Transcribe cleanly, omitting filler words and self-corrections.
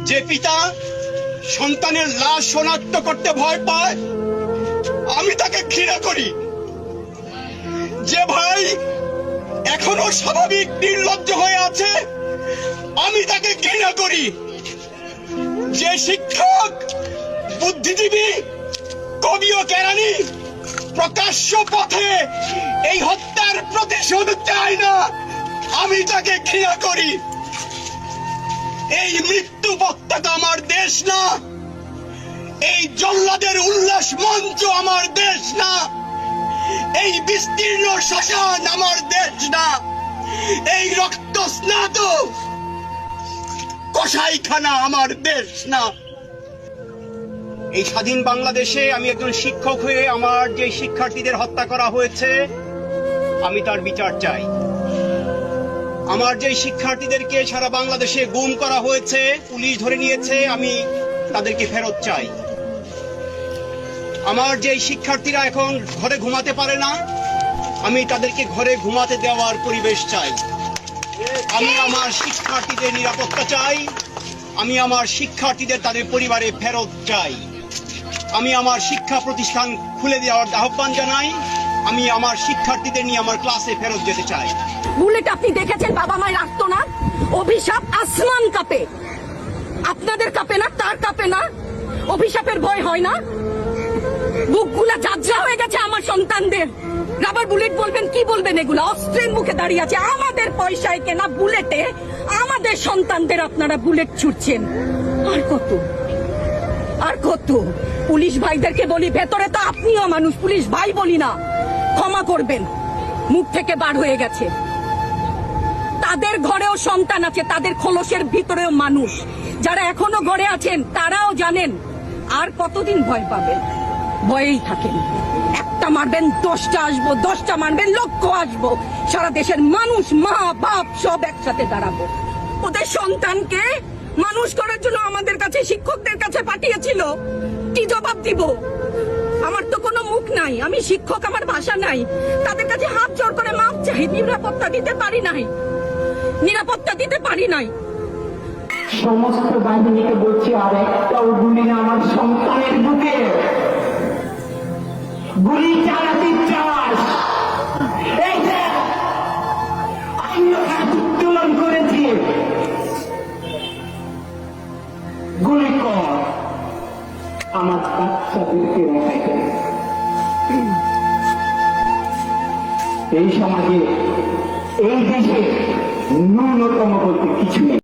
যে পিতা সন্তানের লাশ শনাক্ত করতে ভয় পায় আমি তাকে ঘৃণা করি। যে ভাই এখনো স্বাভাবিক নির্লজ্জ হয়ে আছে আমি তাকে ঘৃণা করি। যে শিক্ষক, বুদ্ধিজীবী, কবি ও কেরানি প্রকাশ্য পথে এই হত্যার প্রতিশোধ চায় না আমি তাকে ঘৃণা করি। এই মৃত্যু পতাকা আমার দেশ না, এই জল্লাদের উল্লাস মঞ্চ আমার দেশ না, এই বিস্তীর্ণ শ্মশান আমার দেশ না, এই রক্ত স্নাত কসাইখানা আমার দেশ না। এই স্বাধীন বাংলাদেশে আমি একজন শিক্ষক হয়ে আমার যে শিক্ষার্থীদের হত্যা করা হয়েছে আমি তার বিচার চাই। আমার যে শিক্ষার্থীদেরকে সারা বাংলাদেশে গুম করা হয়েছে, পুলিশ ধরে নিয়েছে, আমি তাদেরকে ফেরত চাই। আমার যে শিক্ষার্থীরা এখন ঘরে ঘুমাতে পারে না আমি তাদেরকে ঘরে ঘুমাতে দেওয়ার পরিবেশ চাই। আমি আমার শিক্ষার্থীদের নিরাপত্তা চাই। আমি আমার শিক্ষার্থীদের তাদের পরিবারে ফেরত চাই। আমি আমার শিক্ষা প্রতিষ্ঠান খুলে দেওয়ার আহ্বান জানাই। আমি আমার শিক্ষার্থীদের নিয়ে আমার ক্লাসে ফেরত যেতে চাই। বুলেট আপনি দেখেছেন বাবা মায়ের আর্তনাদ, অভিশাপ আসমান কাঁপে, আপনাদের কাঁপে না? তার কাঁপে না? অভিশাপের ভয় হয় না? বুকগুলা ঝাঁঝরা হয়ে গেছে আমার সন্তানদের। রাবার বুলেট বলবেন, কি বলবেন? এগুলো অস্ত্রের মুখে দাঁড়িয়ে আছে, আমাদের পয়সায় কেনা বুলেটে আমাদের সন্তানদের আপনারা বুলেট ছুটছেন। আর কত আর কত? পুলিশ ভাইদেরকে বলি, ভেতরে তো আপনিও মানুষ, পুলিশ ভাই বলি না, ক্ষমা করবেন, মুখ থেকে বার হয়ে গেছে। তাদের ঘরেও সন্তান আছে, তাদের খোলসের ভিতরেও মানুষ। যারা এখনো ঘরে আছেন তারাও জানেন আর কতদিন ভয় পাবেন। ভয়েই থাকেন। একটা মারবেন 10টা আসবো, 10টা মারবেন লক্ষ আসবো। সারা দেশের মানুষ, মা বাপ সব একসাথে দাঁড়াবো। ওদের সন্তানকে মানুষ করার জন্য আমাদের কাছে, শিক্ষকদের কাছে পাঠিয়েছিল। কি জবাব দিব? আমার তো কোনো মুখ নাই, আমি শিক্ষক, আমার ভাষা নাই। তাদের কাছে হাত জোর করে মাপ চাই। নিরাপত্তা দিতে পারি নাই, নিরাপত্তা দিতে পারি নাই। সমস্ত বাহিনীকে বলছি, আর একটাও গুলি না আমার সন্তানের বুকে গুলি চালাতে চাস? এই যে আমিও হাত উত্তোলন করেছি, গুলি কর আমার বাচ্চাদেরকে রেখে। এই সমাজে, এই দেশে ন্যূনতম বলতে কিছু নেই।